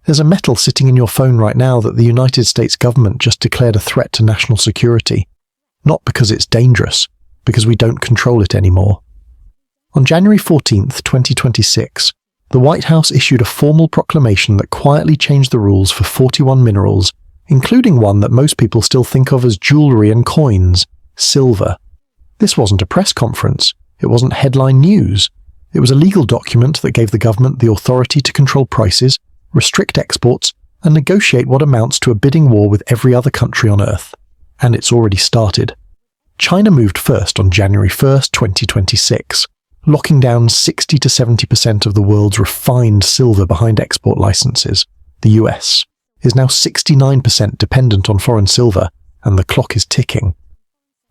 There's a metal sitting in your phone right now that the United States government just declared a threat to national security. Not because it's dangerous, because we don't control it anymore. On January 14th, 2026, the White House issued a formal proclamation that quietly changed the rules for 41 minerals, including one that most people still think of as jewelry and coins, silver. This wasn't a press conference. It wasn't headline news. It was a legal document that gave the government the authority to control prices, restrict exports, and negotiate what amounts to a bidding war with every other country on Earth. And it's already started. China moved first on January 1st, 2026, locking down 60 to 70% of the world's refined silver behind export licenses. The US is now 69% dependent on foreign silver, and the clock is ticking.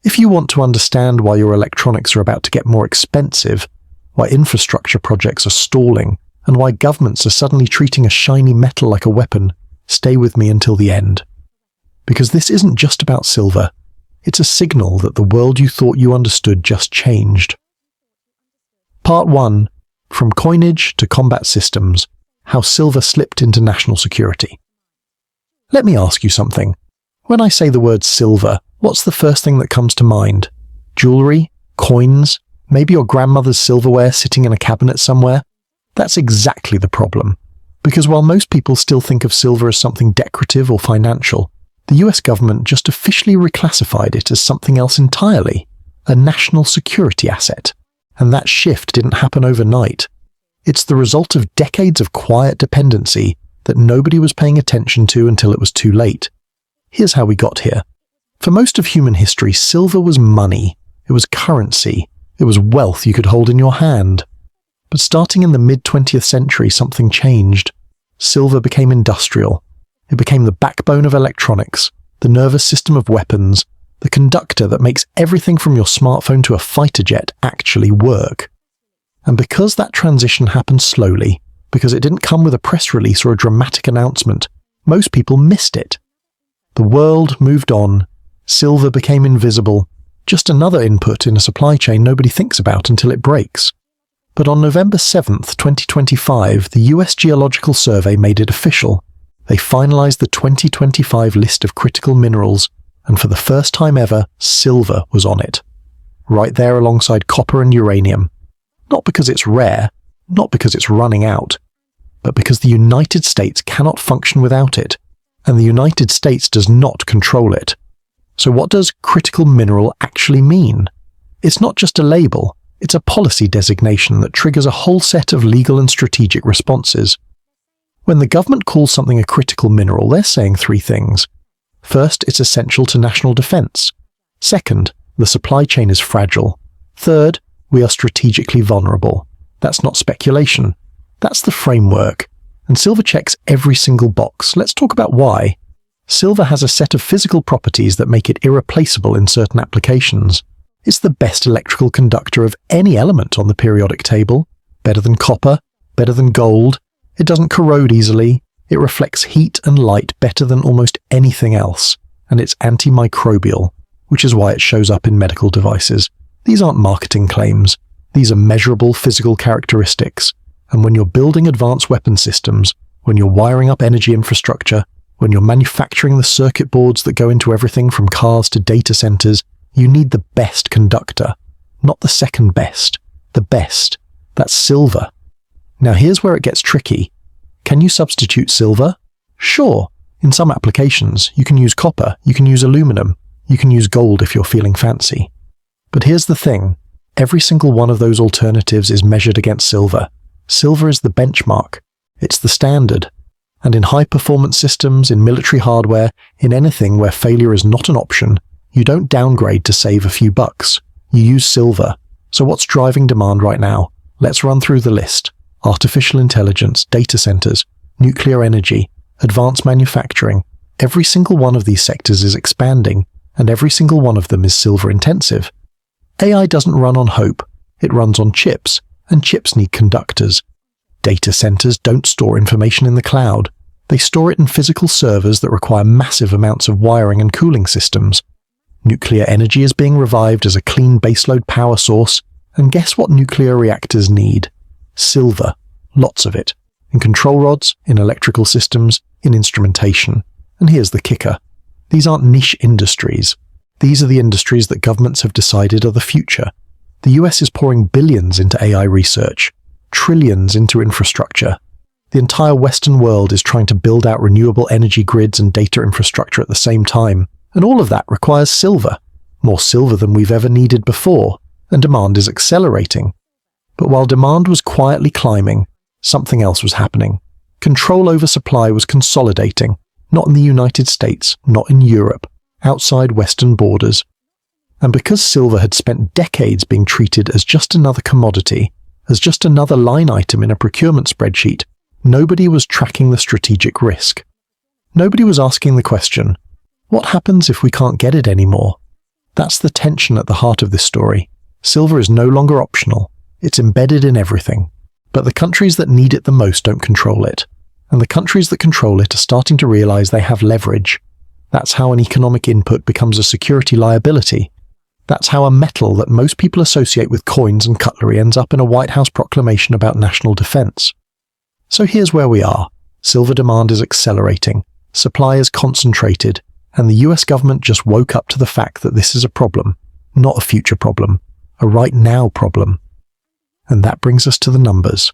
If you want to understand why your electronics are about to get more expensive, why infrastructure projects are stalling, and why governments are suddenly treating a shiny metal like a weapon, stay with me until the end. Because this isn't just about silver. It's a signal that the world you thought you understood just changed. Part 1. From coinage to combat systems, how silver slipped into national security. Let me ask you something. When I say the word silver, what's the first thing that comes to mind? Jewelry? Coins? Maybe your grandmother's silverware sitting in a cabinet somewhere? That's exactly the problem. Because while most people still think of silver as something decorative or financial, the US government just officially reclassified it as something else entirely, a national security asset. And that shift didn't happen overnight. It's the result of decades of quiet dependency that nobody was paying attention to until it was too late. Here's how we got here. For most of human history, silver was money. It was currency. It was wealth you could hold in your hand. But starting in the mid-20th century, something changed. Silver became industrial. It became the backbone of electronics, the nervous system of weapons, the conductor that makes everything from your smartphone to a fighter jet actually work. And because that transition happened slowly, because it didn't come with a press release or a dramatic announcement, most people missed it. The world moved on. Silver became invisible, just another input in a supply chain nobody thinks about until it breaks. But on November 7th, 2025, the US Geological Survey made it official. They finalized the 2025 list of critical minerals, and for the first time ever, silver was on it. Right there alongside copper and uranium. Not because it's rare, not because it's running out, but because the United States cannot function without it, and the United States does not control it. So what does critical mineral actually mean? It's not just a label, it's a policy designation that triggers a whole set of legal and strategic responses. When the government calls something a critical mineral, they're saying three things. First, it's essential to national defense. Second, the supply chain is fragile. Third, we are strategically vulnerable. That's not speculation. That's the framework. And silver checks every single box. Let's talk about why. Silver has a set of physical properties that make it irreplaceable in certain applications. It's the best electrical conductor of any element on the periodic table. Better than copper, better than gold. It doesn't corrode easily. It reflects heat and light better than almost anything else. And it's antimicrobial, which is why it shows up in medical devices. These aren't marketing claims. These are measurable physical characteristics. And when you're building advanced weapon systems, when you're wiring up energy infrastructure, when you're manufacturing the circuit boards that go into everything from cars to data centers, you need the best conductor, not the second best, the best. That's silver. Now here's where it gets tricky. Can you substitute silver? Sure. In some applications, you can use copper, you can use aluminum, you can use gold if you're feeling fancy. But here's the thing. Every single one of those alternatives is measured against silver. Silver is the benchmark. It's the standard. And in high-performance systems, in military hardware, in anything where failure is not an option, you don't downgrade to save a few bucks. You use silver. So what's driving demand right now? Let's run through the list. Artificial intelligence, data centers, nuclear energy, advanced manufacturing. Every single one of these sectors is expanding, and every single one of them is silver-intensive. AI doesn't run on hope. It runs on chips, and chips need conductors. Data centers don't store information in the cloud. They store it in physical servers that require massive amounts of wiring and cooling systems. Nuclear energy is being revived as a clean baseload power source, and guess what nuclear reactors need? Silver. Lots of it. in control rods, in electrical systems, in instrumentation. And here's the kicker. These aren't niche industries. These are the industries that governments have decided are the future. The US is pouring billions into AI research, trillions into infrastructure. The entire Western world is trying to build out renewable energy grids and data infrastructure at the same time, and all of that requires silver. More silver than we've ever needed before, and demand is accelerating. But while demand was quietly climbing, something else was happening. Control over supply was consolidating, not in the United States, not in Europe, outside Western borders. And because silver had spent decades being treated as just another commodity, as just another line item in a procurement spreadsheet, nobody was tracking the strategic risk. Nobody was asking the question, what happens if we can't get it anymore? That's the tension at the heart of this story. Silver is no longer optional. It's embedded in everything. But the countries that need it the most don't control it. And the countries that control it are starting to realize they have leverage. That's how an economic input becomes a security liability. That's how a metal that most people associate with coins and cutlery ends up in a White House proclamation about national defense. So here's where we are. Silver demand is accelerating. Supply is concentrated. And the US government just woke up to the fact that this is a problem, not a future problem, a right now problem. And that brings us to the numbers.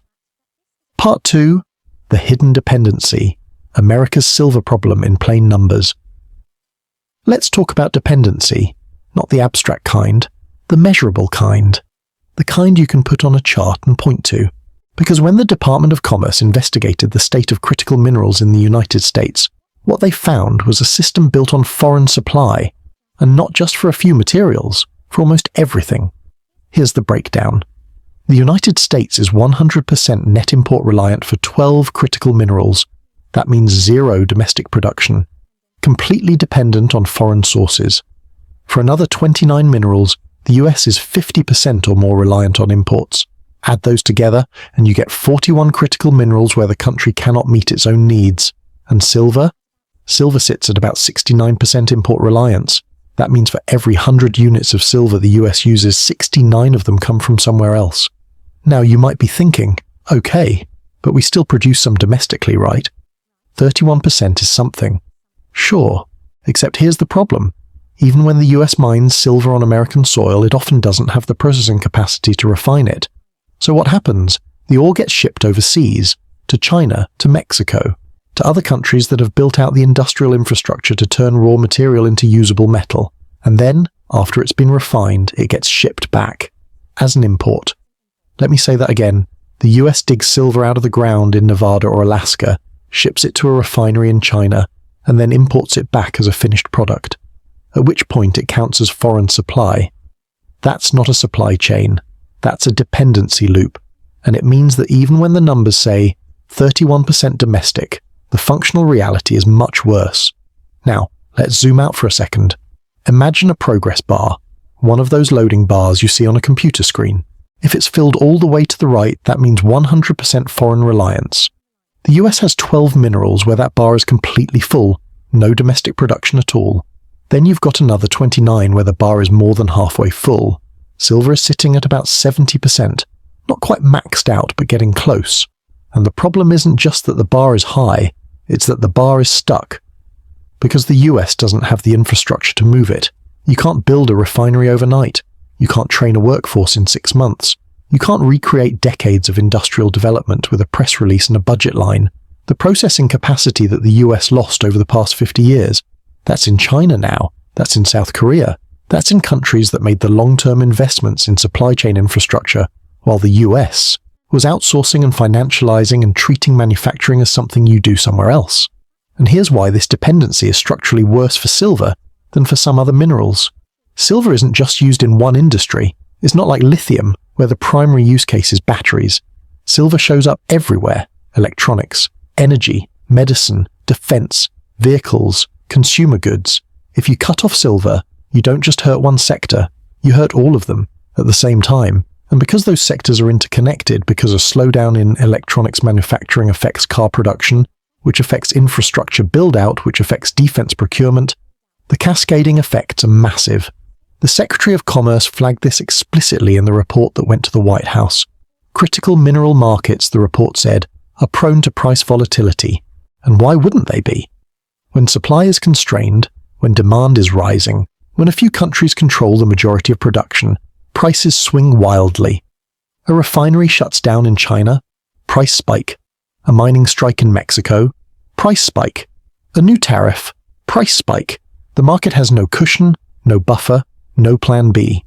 Part 2, the hidden dependency, America's silver problem in plain numbers. Let's talk about dependency, not the abstract kind, the measurable kind, the kind you can put on a chart and point to. Because when the Department of Commerce investigated the state of critical minerals in the United States, what they found was a system built on foreign supply, and not just for a few materials, for almost everything. Here's the breakdown. The United States is 100% net import reliant for 12 critical minerals. That means zero domestic production, completely dependent on foreign sources. For another 29 minerals, the US is 50% or more reliant on imports. Add those together, and you get 41 critical minerals where the country cannot meet its own needs. And silver? Silver sits at about 69% import reliance. That means for every 100 units of silver the US uses, 69 of them come from somewhere else. Now you might be thinking, okay, but we still produce some domestically, right? 31% is something. Sure, except here's the problem. Even when the US mines silver on American soil, it often doesn't have the processing capacity to refine it. So what happens? The ore gets shipped overseas, to China, to Mexico, to other countries that have built out the industrial infrastructure to turn raw material into usable metal. And then, after it's been refined, it gets shipped back, as an import. Let me say that again. The US digs silver out of the ground in Nevada or Alaska, ships it to a refinery in China, and then imports it back as a finished product, at which point it counts as foreign supply. That's not a supply chain. That's a dependency loop, and it means that even when the numbers say 31% domestic, the functional reality is much worse. Now, let's zoom out for a second. Imagine a progress bar, one of those loading bars you see on a computer screen. If it's filled all the way to the right, that means 100% foreign reliance. The US has 12 minerals where that bar is completely full, no domestic production at all. Then you've got another 29 where the bar is more than halfway full. Silver is sitting at about 70%, not quite maxed out but getting close. And the problem isn't just that the bar is high, it's that the bar is stuck. Because the US doesn't have the infrastructure to move it. You can't build a refinery overnight. You can't train a workforce in 6 months. You can't recreate decades of industrial development with a press release and a budget line. The processing capacity that the US lost over the past 50 years, that's in China now, that's in South Korea, that's in countries that made the long-term investments in supply chain infrastructure, while the US was outsourcing and financializing and treating manufacturing as something you do somewhere else. And here's why this dependency is structurally worse for silver than for some other minerals. Silver isn't just used in one industry. It's not like lithium, where the primary use case is batteries. Silver shows up everywhere: electronics, energy, medicine, defense, vehicles, consumer goods. If you cut off silver, you don't just hurt one sector, you hurt all of them at the same time. And because those sectors are interconnected, because a slowdown in electronics manufacturing affects car production, which affects infrastructure build-out, which affects defense procurement, the cascading effects are massive. The Secretary of Commerce flagged this explicitly in the report that went to the White House. Critical mineral markets, the report said, are prone to price volatility. And why wouldn't they be? When supply is constrained, when demand is rising, when a few countries control the majority of production, prices swing wildly. A refinery shuts down in China, price spike. A mining strike in Mexico, price spike. A new tariff, price spike. The market has no cushion, no buffer, no plan B.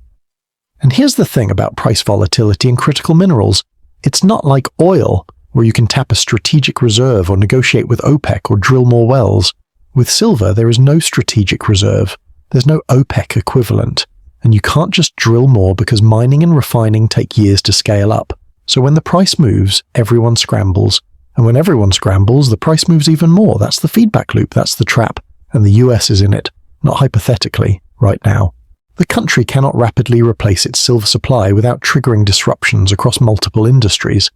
And here's the thing about price volatility in critical minerals. It's not like oil, where you can tap a strategic reserve or negotiate with OPEC or drill more wells. With silver, there is no strategic reserve. There's no OPEC equivalent. And you can't just drill more because mining and refining take years to scale up. So when the price moves, everyone scrambles. And when everyone scrambles, the price moves even more. That's the feedback loop. That's the trap. And the US is in it, not hypothetically, right now. The country cannot rapidly replace its silver supply without triggering disruptions across multiple industries.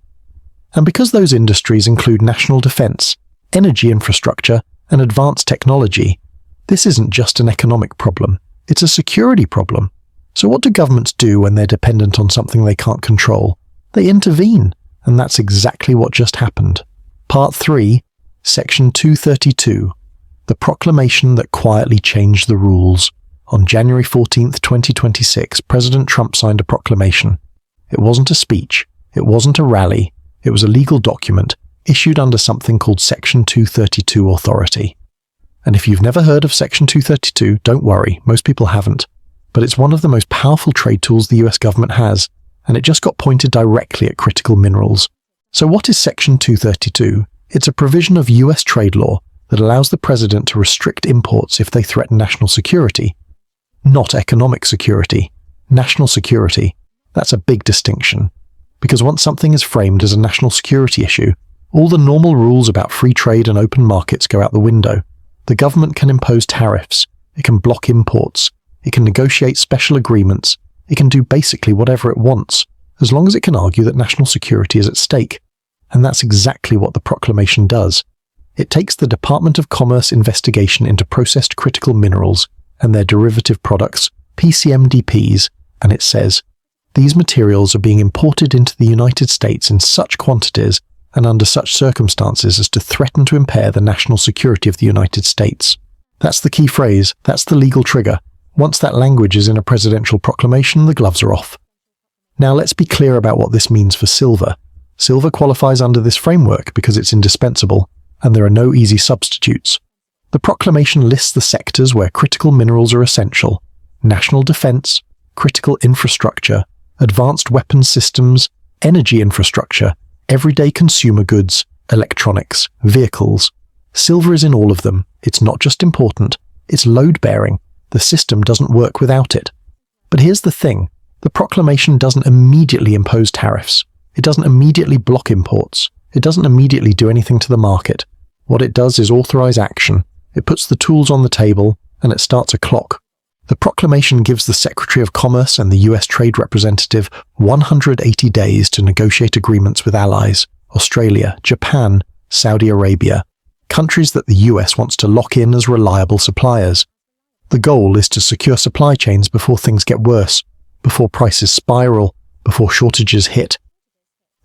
And because those industries include national defense, energy infrastructure, and advanced technology, this isn't just an economic problem. It's a security problem. So what do governments do when they're dependent on something they can't control? They intervene, and that's exactly what just happened. Part 3, Section 232, the proclamation that quietly changed the rules. On January 14, 2026, President Trump signed a proclamation. It wasn't a speech. It wasn't a rally. It was a legal document issued under something called Section 232 authority. And if you've never heard of Section 232, don't worry, most people haven't. But it's one of the most powerful trade tools the US government has, and it just got pointed directly at critical minerals. So what is Section 232? It's a provision of US trade law that allows the president to restrict imports if they threaten national security. Not economic security, national security. That's a big distinction. Because once something is framed as a national security issue, all the normal rules about free trade and open markets go out the window. The government can impose tariffs, it can block imports, it can negotiate special agreements, it can do basically whatever it wants, as long as it can argue that national security is at stake. And that's exactly what the proclamation does. It takes the Department of Commerce investigation into processed critical minerals and their derivative products, PCMDPs, and it says, these materials are being imported into the United States in such quantities and under such circumstances as to threaten to impair the national security of the United States. That's the key phrase, that's the legal trigger. Once that language is in a presidential proclamation, the gloves are off. Now let's be clear about what this means for silver. Silver qualifies under this framework because it's indispensable, and there are no easy substitutes. The proclamation lists the sectors where critical minerals are essential: national defense, critical infrastructure, advanced weapons systems, energy infrastructure, everyday consumer goods, electronics, vehicles. Silver is in all of them. It's not just important, it's load-bearing. The system doesn't work without it. But here's the thing. The proclamation doesn't immediately impose tariffs. It doesn't immediately block imports. It doesn't immediately do anything to the market. What it does is authorize action. It puts the tools on the table, and it starts a clock. The proclamation gives the Secretary of Commerce and the US Trade Representative 180 days to negotiate agreements with allies: Australia, Japan, Saudi Arabia, countries that the US wants to lock in as reliable suppliers. The goal is to secure supply chains before things get worse, before prices spiral, before shortages hit.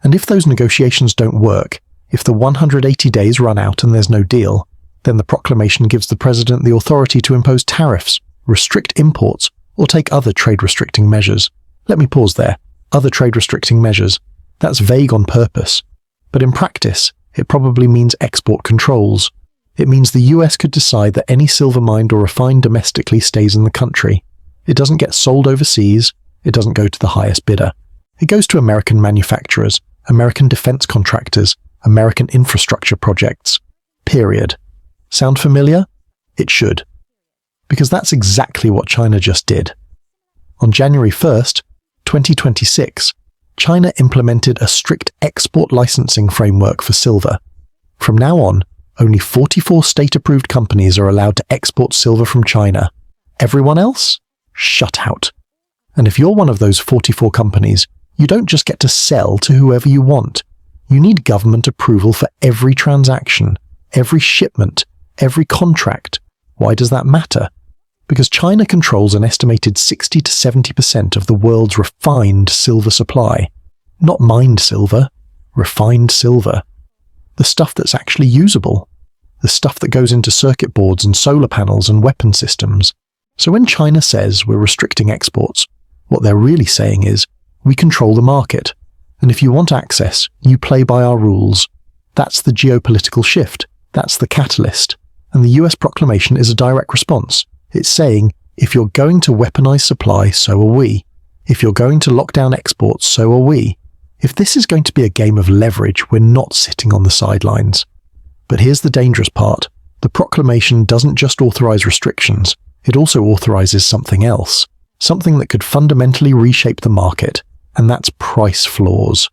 And if those negotiations don't work, if the 180 days run out and there's no deal, then the proclamation gives the president the authority to impose tariffs, restrict imports, or take other trade-restricting measures. Let me pause there. Other trade-restricting measures. That's vague on purpose. But in practice, it probably means export controls. It means the US could decide that any silver mined or refined domestically stays in the country. It doesn't get sold overseas. It doesn't go to the highest bidder. It goes to American manufacturers, American defense contractors, American infrastructure projects. Period. Sound familiar? It should. Because that's exactly what China just did. On January 1st, 2026, China implemented a strict export licensing framework for silver. From now on, only 44 state-approved companies are allowed to export silver from China. Everyone else? Shut out. And if you're one of those 44 companies, you don't just get to sell to whoever you want. You need government approval for every transaction, every shipment, every contract. Why does that matter? Because China controls an estimated 60 to 70% of the world's refined silver supply. Not mined silver, refined silver. The stuff that's actually usable. The stuff that goes into circuit boards and solar panels and weapon systems. So when China says we're restricting exports, what they're really saying is, we control the market. And if you want access, you play by our rules. That's the geopolitical shift. That's the catalyst. And the US proclamation is a direct response. It's saying, if you're going to weaponize supply, so are we. If you're going to lock down exports, so are we. If this is going to be a game of leverage, we're not sitting on the sidelines. But here's the dangerous part. The proclamation doesn't just authorize restrictions, it also authorizes something else. Something that could fundamentally reshape the market, and that's price floors.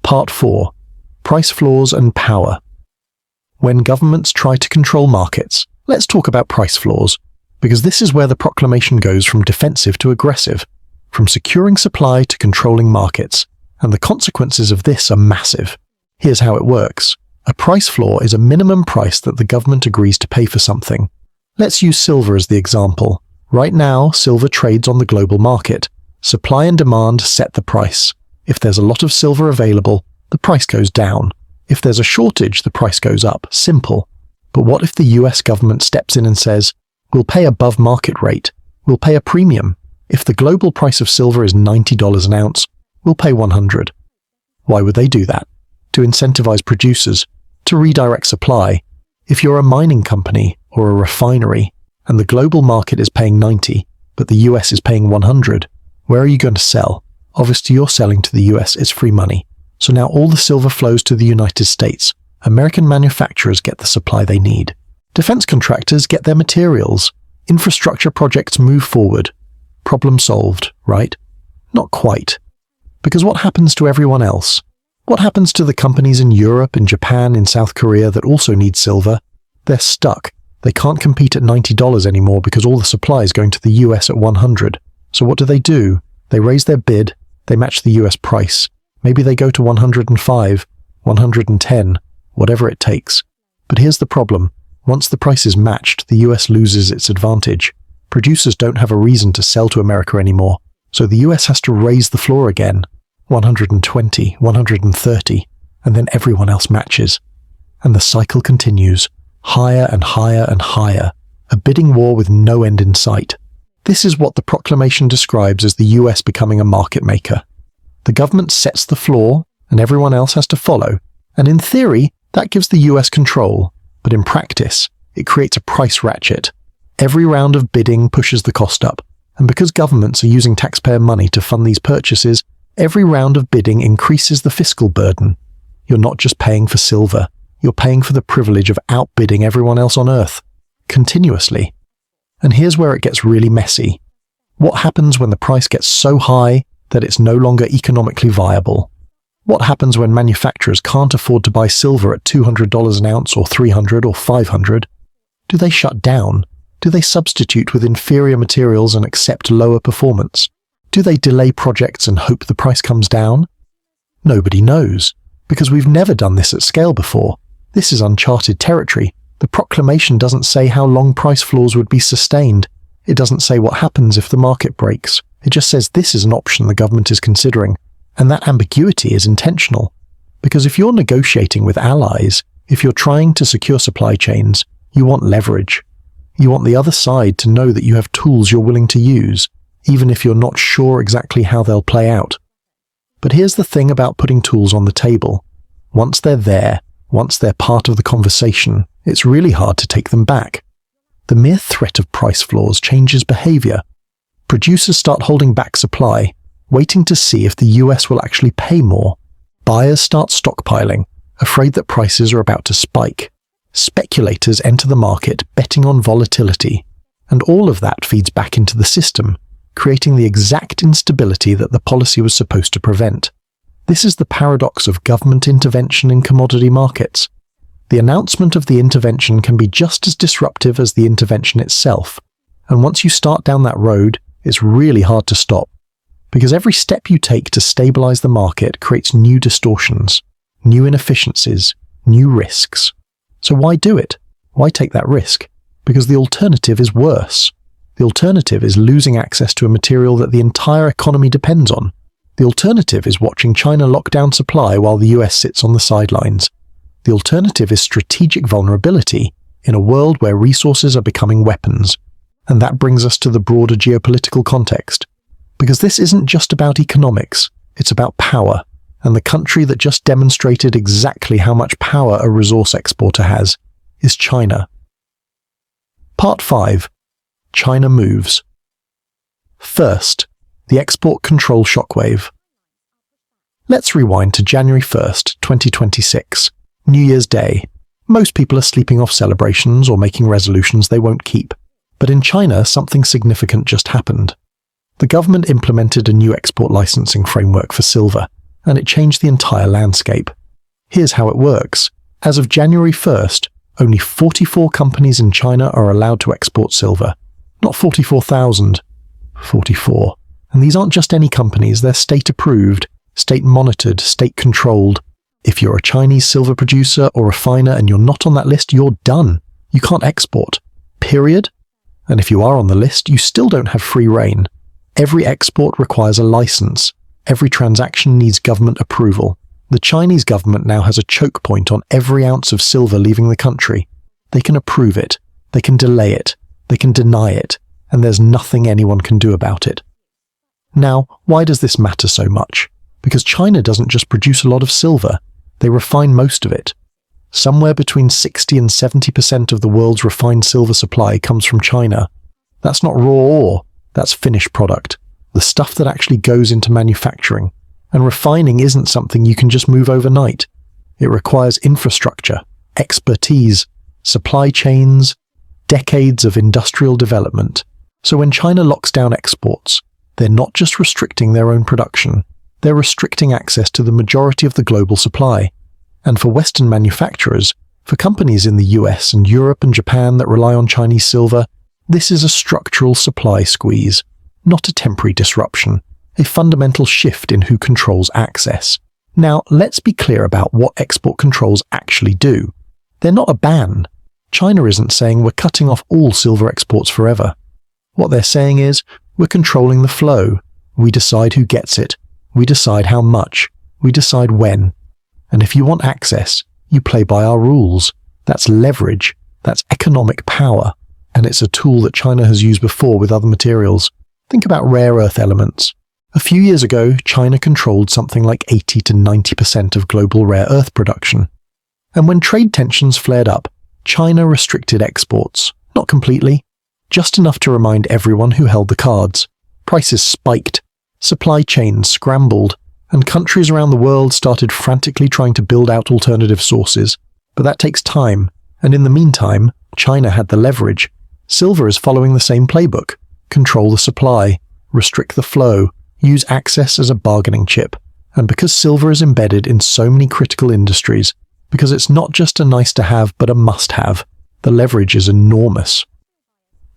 Part 4. Price floors and power. When governments try to control markets, let's talk about price floors, because this is where the proclamation goes from defensive to aggressive, from securing supply to controlling markets, and the consequences of this are massive. Here's how it works. A price floor is a minimum price that the government agrees to pay for something. Let's use silver as the example. Right now, silver trades on the global market. Supply and demand set the price. If there's a lot of silver available, the price goes down. If there's a shortage, the price goes up. Simple. But what if the US government steps in and says, we'll pay above market rate, we'll pay a premium. If the global price of silver is $90 an ounce, we'll pay $100. Why would they do that? To incentivize producers, to redirect supply. If you're a mining company or a refinery, and the global market is paying $90, but the US is paying $100, where are you going to sell? Obviously you're selling to the US, it's free money. So now all the silver flows to the United States. American manufacturers get the supply they need. Defense contractors get their materials. Infrastructure projects move forward. Problem solved, right? Not quite. Because what happens to everyone else? What happens to the companies in Europe, in Japan, in South Korea that also need silver? They're stuck. They can't compete at $90 anymore because all the supply is going to the US at $100. So what do? They raise their bid, they match the US price. Maybe they go to 105, 110, whatever it takes. But here's the problem. Once the price is matched, the US loses its advantage. Producers don't have a reason to sell to America anymore. So the US has to raise the floor again. 120, 130, and then everyone else matches. And the cycle continues. Higher and higher and higher. A bidding war with no end in sight. This is what the proclamation describes as the US becoming a market maker. The government sets the floor, and everyone else has to follow. And in theory, that gives the US control. But in practice, it creates a price ratchet. Every round of bidding pushes the cost up. And because governments are using taxpayer money to fund these purchases, every round of bidding increases the fiscal burden. You're not just paying for silver. You're paying for the privilege of outbidding everyone else on Earth. Continuously. And here's where it gets really messy. What happens when the price gets so high that it's no longer economically viable? What happens when manufacturers can't afford to buy silver at $200 an ounce or $300 or $500? Do they shut down? Do they substitute with inferior materials and accept lower performance? Do they delay projects and hope the price comes down? Nobody knows, because we've never done this at scale before. This is uncharted territory. The proclamation doesn't say how long price floors would be sustained. It doesn't say what happens if the market breaks. It just says this is an option the government is considering. And that ambiguity is intentional. Because if you're negotiating with allies, if you're trying to secure supply chains, you want leverage. You want the other side to know that you have tools you're willing to use, even if you're not sure exactly how they'll play out. But here's the thing about putting tools on the table. Once they're there, once they're part of the conversation, it's really hard to take them back. The mere threat of price floors changes behavior. Producers start holding back supply, waiting to see if the US will actually pay more. Buyers start stockpiling, afraid that prices are about to spike. Speculators enter the market, betting on volatility. And all of that feeds back into the system, creating the exact instability that the policy was supposed to prevent. This is the paradox of government intervention in commodity markets. The announcement of the intervention can be just as disruptive as the intervention itself, and once you start down that road, it's really hard to stop. Because every step you take to stabilize the market creates new distortions, new inefficiencies, new risks. So why do it? Why take that risk? Because the alternative is worse. The alternative is losing access to a material that the entire economy depends on. The alternative is watching China lock down supply while the US sits on the sidelines. The alternative is strategic vulnerability in a world where resources are becoming weapons. And that brings us to the broader geopolitical context. Because this isn't just about economics, it's about power. And the country that just demonstrated exactly how much power a resource exporter has is China. Part 5. China moves. First, the export control shockwave. Let's rewind to January 1st, 2026, New Year's Day. Most people are sleeping off celebrations or making resolutions they won't keep. But in China, something significant just happened. The government implemented a new export licensing framework for silver, and it changed the entire landscape. Here's how it works. As of January 1st, only 44 companies in China are allowed to export silver. Not 44,000, 44. And these aren't just any companies, they're state-approved, state-monitored, state-controlled. If you're a Chinese silver producer or refiner and you're not on that list, you're done. You can't export. Period. And if you are on the list, you still don't have free rein. Every export requires a license. Every transaction needs government approval. The Chinese government now has a choke point on every ounce of silver leaving the country. They can approve it. They can delay it. They can deny it. And there's nothing anyone can do about it. Now, why does this matter so much? Because China doesn't just produce a lot of silver. They refine most of it. Somewhere between 60 and 70% of the world's refined silver supply comes from China. That's not raw ore, that's finished product. The stuff that actually goes into manufacturing. And refining isn't something you can just move overnight. It requires infrastructure, expertise, supply chains, decades of industrial development. So when China locks down exports, they're not just restricting their own production, they're restricting access to the majority of the global supply. And for Western manufacturers, for companies in the US and Europe and Japan that rely on Chinese silver, this is a structural supply squeeze, not a temporary disruption, a fundamental shift in who controls access. Now, let's be clear about what export controls actually do. They're not a ban. China isn't saying we're cutting off all silver exports forever. What they're saying is, we're controlling the flow. We decide who gets it. We decide how much. We decide when. And if you want access, you play by our rules. That's leverage. That's economic power. And it's a tool that China has used before with other materials. Think about rare earth elements. A few years ago, China controlled something like 80 to 90% of global rare earth production. And when trade tensions flared up, China restricted exports. Not completely. Just enough to remind everyone who held the cards. Prices spiked. Supply chains scrambled. And countries around the world started frantically trying to build out alternative sources. But that takes time. And in the meantime, China had the leverage. Silver is following the same playbook. Control the supply. Restrict the flow. Use access as a bargaining chip. And because silver is embedded in so many critical industries, because it's not just a nice-to-have but a must-have, the leverage is enormous.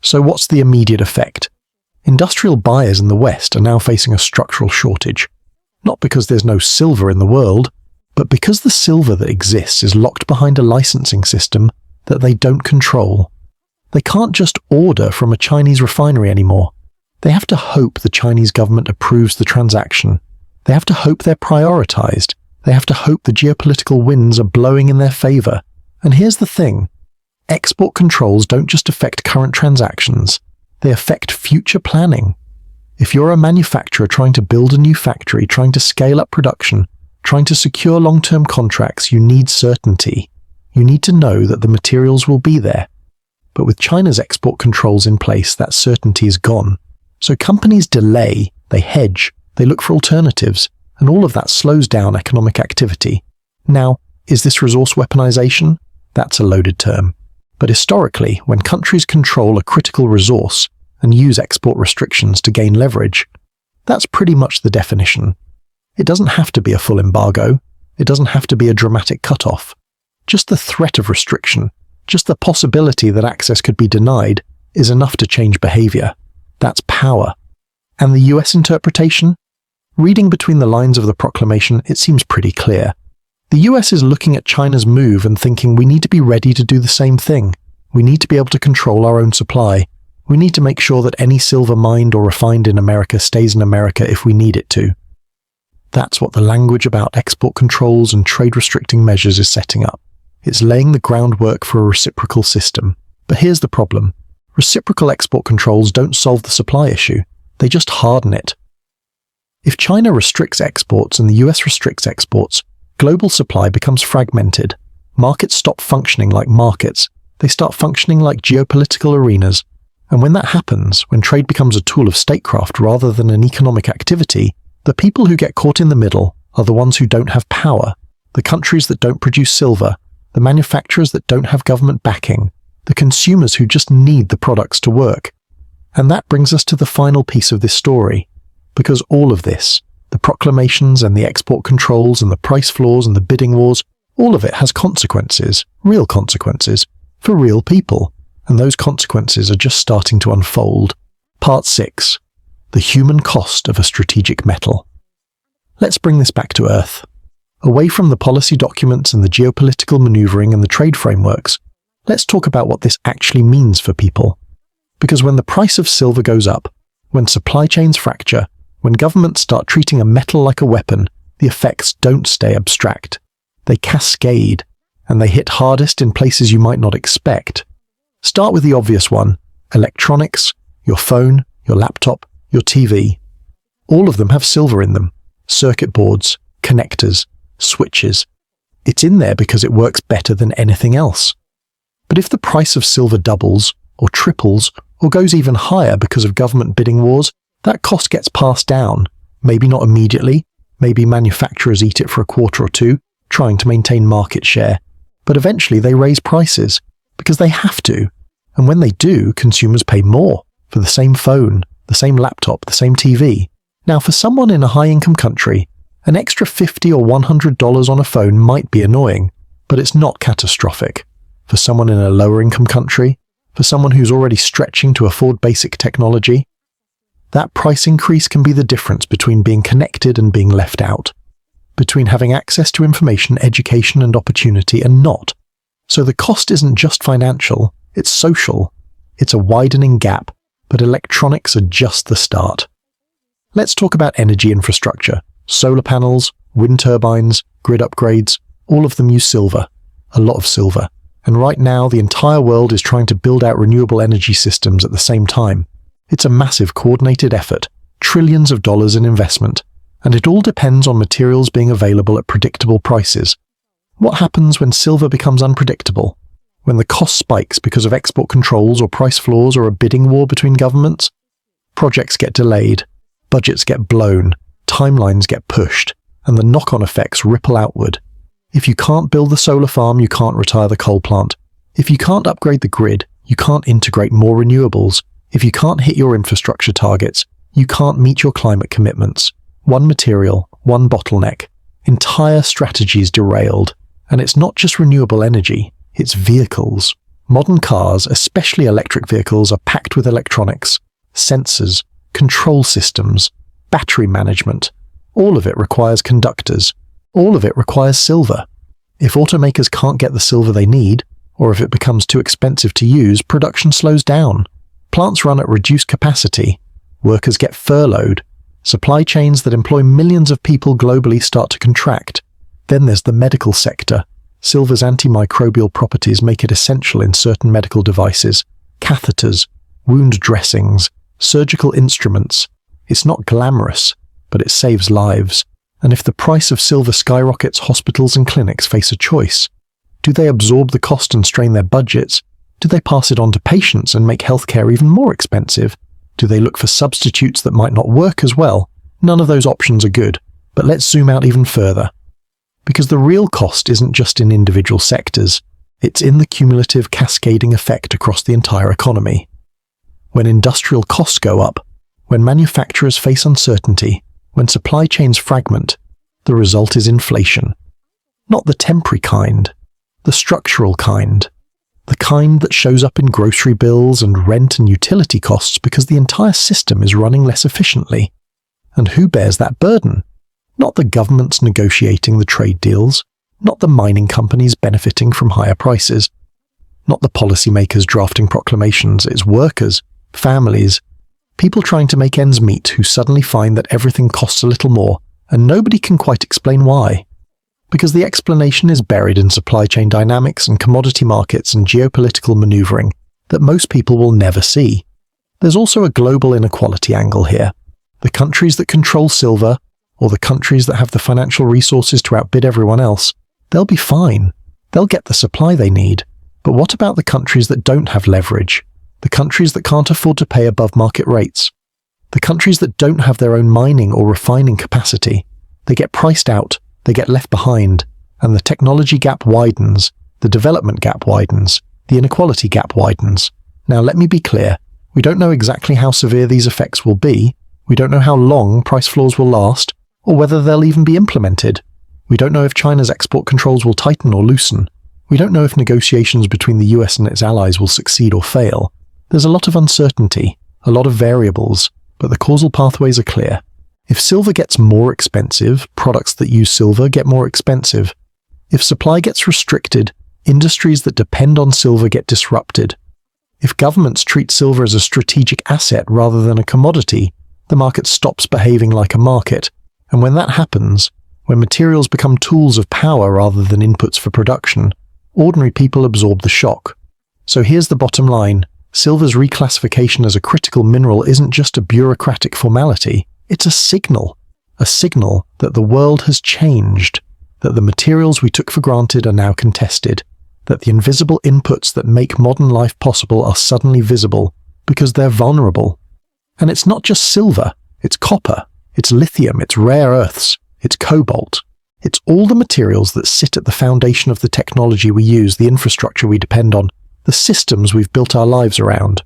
So what's the immediate effect? Industrial buyers in the West are now facing a structural shortage. Not because there's no silver in the world, but because the silver that exists is locked behind a licensing system that they don't control. They can't just order from a Chinese refinery anymore. They have to hope the Chinese government approves the transaction. They have to hope they're prioritized. They have to hope the geopolitical winds are blowing in their favor. And here's the thing. Export controls don't just affect current transactions. They affect future planning. If you're a manufacturer trying to build a new factory, trying to scale up production, trying to secure long-term contracts, you need certainty. You need to know that the materials will be there. But with China's export controls in place, that certainty is gone. So companies delay, they hedge, they look for alternatives, and all of that slows down economic activity. Now, is this resource weaponization? That's a loaded term. But historically, when countries control a critical resource and use export restrictions to gain leverage, that's pretty much the definition. It doesn't have to be a full embargo. It doesn't have to be a dramatic cutoff. Just the threat of restriction, just the possibility that access could be denied, is enough to change behavior. That's power. And the US interpretation? Reading between the lines of the proclamation, it seems pretty clear. The US is looking at China's move and thinking we need to be ready to do the same thing. We need to be able to control our own supply. We need to make sure that any silver mined or refined in America stays in America if we need it to. That's what the language about export controls and trade restricting measures is setting up. It's laying the groundwork for a reciprocal system. But here's the problem. Reciprocal export controls don't solve the supply issue. They just harden it. If China restricts exports and the US restricts exports, global supply becomes fragmented. Markets stop functioning like markets. They start functioning like geopolitical arenas. And when that happens, when trade becomes a tool of statecraft rather than an economic activity, the people who get caught in the middle are the ones who don't have power, the countries that don't produce silver, the manufacturers that don't have government backing, the consumers who just need the products to work. And that brings us to the final piece of this story. Because all of this, the proclamations and the export controls and the price floors and the bidding wars, all of it has consequences, real consequences, for real people. And those consequences are just starting to unfold. Part 6. The human cost of a strategic metal. Let's bring this back to Earth. Away from the policy documents and the geopolitical maneuvering and the trade frameworks, let's talk about what this actually means for people. Because when the price of silver goes up, when supply chains fracture, when governments start treating a metal like a weapon, the effects don't stay abstract. They cascade, and they hit hardest in places you might not expect. Start with the obvious one: electronics, your phone, your laptop, your TV. All of them have silver in them. Circuit boards, connectors, switches. It's in there because it works better than anything else. But if the price of silver doubles, or triples, or goes even higher because of government bidding wars, that cost gets passed down. Maybe not immediately, maybe manufacturers eat it for a quarter or two, trying to maintain market share. But eventually they raise prices, because they have to. And when they do, consumers pay more for the same phone, the same laptop, the same TV. Now, for someone in a high-income country, an extra $50 or $100 on a phone might be annoying, but it's not catastrophic. For someone in a lower-income country, for someone who's already stretching to afford basic technology, that price increase can be the difference between being connected and being left out, between having access to information, education, and opportunity and not. So the cost isn't just financial, it's social. It's a widening gap, but electronics are just the start. Let's talk about energy infrastructure. Solar panels, wind turbines, grid upgrades, all of them use silver. A lot of silver. And right now, the entire world is trying to build out renewable energy systems at the same time. It's a massive coordinated effort, trillions of dollars in investment, and it all depends on materials being available at predictable prices. What happens when silver becomes unpredictable? When the cost spikes because of export controls or price floors or a bidding war between governments? Projects get delayed, budgets get blown, timelines get pushed, and the knock-on effects ripple outward. If you can't build the solar farm, you can't retire the coal plant. If you can't upgrade the grid, you can't integrate more renewables. If you can't hit your infrastructure targets, you can't meet your climate commitments. One material, one bottleneck. Entire strategies derailed. And it's not just renewable energy, it's vehicles. Modern cars, especially electric vehicles, are packed with electronics, sensors, control systems, battery management. All of it requires conductors. All of it requires silver. If automakers can't get the silver they need, or if it becomes too expensive to use, production slows down. Plants run at reduced capacity. Workers get furloughed. Supply chains that employ millions of people globally start to contract. Then there's the medical sector. Silver's antimicrobial properties make it essential in certain medical devices, catheters, wound dressings, surgical instruments. It's not glamorous, but it saves lives. And if the price of silver skyrockets, hospitals and clinics face a choice. Do they absorb the cost and strain their budgets? Do they pass it on to patients and make healthcare even more expensive? Do they look for substitutes that might not work as well? None of those options are good. But let's zoom out even further. Because the real cost isn't just in individual sectors. It's in the cumulative cascading effect across the entire economy. When industrial costs go up, when manufacturers face uncertainty, when supply chains fragment, the result is inflation. Not the temporary kind, the structural kind. The kind that shows up in grocery bills and rent and utility costs because the entire system is running less efficiently. And who bears that burden? Not the governments negotiating the trade deals, not the mining companies benefiting from higher prices, not the policymakers drafting proclamations. It's workers, families, people trying to make ends meet who suddenly find that everything costs a little more, and nobody can quite explain why. Because the explanation is buried in supply chain dynamics and commodity markets and geopolitical maneuvering that most people will never see. There's also a global inequality angle here. The countries that control silver, or the countries that have the financial resources to outbid everyone else, they'll be fine. They'll get the supply they need. But what about the countries that don't have leverage? The countries that can't afford to pay above market rates? The countries that don't have their own mining or refining capacity? They get priced out, they get left behind, and the technology gap widens, the development gap widens, the inequality gap widens. Now let me be clear, we don't know exactly how severe these effects will be, we don't know how long price floors will last, or whether they'll even be implemented. We don't know if China's export controls will tighten or loosen. We don't know if negotiations between the US and its allies will succeed or fail. There's a lot of uncertainty, a lot of variables, but the causal pathways are clear. If silver gets more expensive, products that use silver get more expensive. If supply gets restricted, industries that depend on silver get disrupted. If governments treat silver as a strategic asset rather than a commodity, the market stops behaving like a market. And when that happens, when materials become tools of power rather than inputs for production, ordinary people absorb the shock. So here's the bottom line. Silver's reclassification as a critical mineral isn't just a bureaucratic formality. It's a signal that the world has changed, that the materials we took for granted are now contested, that the invisible inputs that make modern life possible are suddenly visible because they're vulnerable. And it's not just silver, it's copper, it's lithium, it's rare earths, it's cobalt. It's all the materials that sit at the foundation of the technology we use, the infrastructure we depend on, the systems we've built our lives around.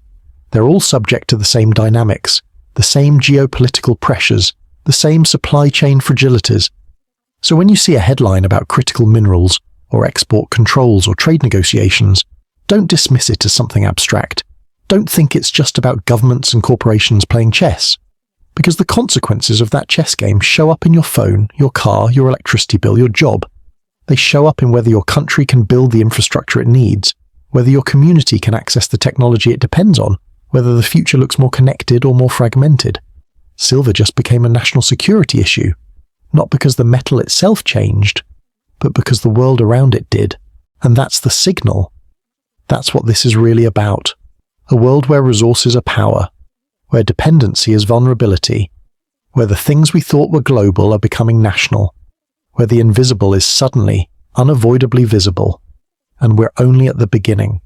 They're all subject to the same dynamics, the same geopolitical pressures, the same supply chain fragilities. So when you see a headline about critical minerals, or export controls or trade negotiations, don't dismiss it as something abstract. Don't think it's just about governments and corporations playing chess. Because the consequences of that chess game show up in your phone, your car, your electricity bill, your job. They show up in whether your country can build the infrastructure it needs, whether your community can access the technology it depends on, whether the future looks more connected or more fragmented. Silver just became a national security issue, not because the metal itself changed, but because the world around it did. And that's the signal. That's what this is really about. A world where resources are power, where dependency is vulnerability, where the things we thought were global are becoming national, where the invisible is suddenly, unavoidably visible, and we're only at the beginning.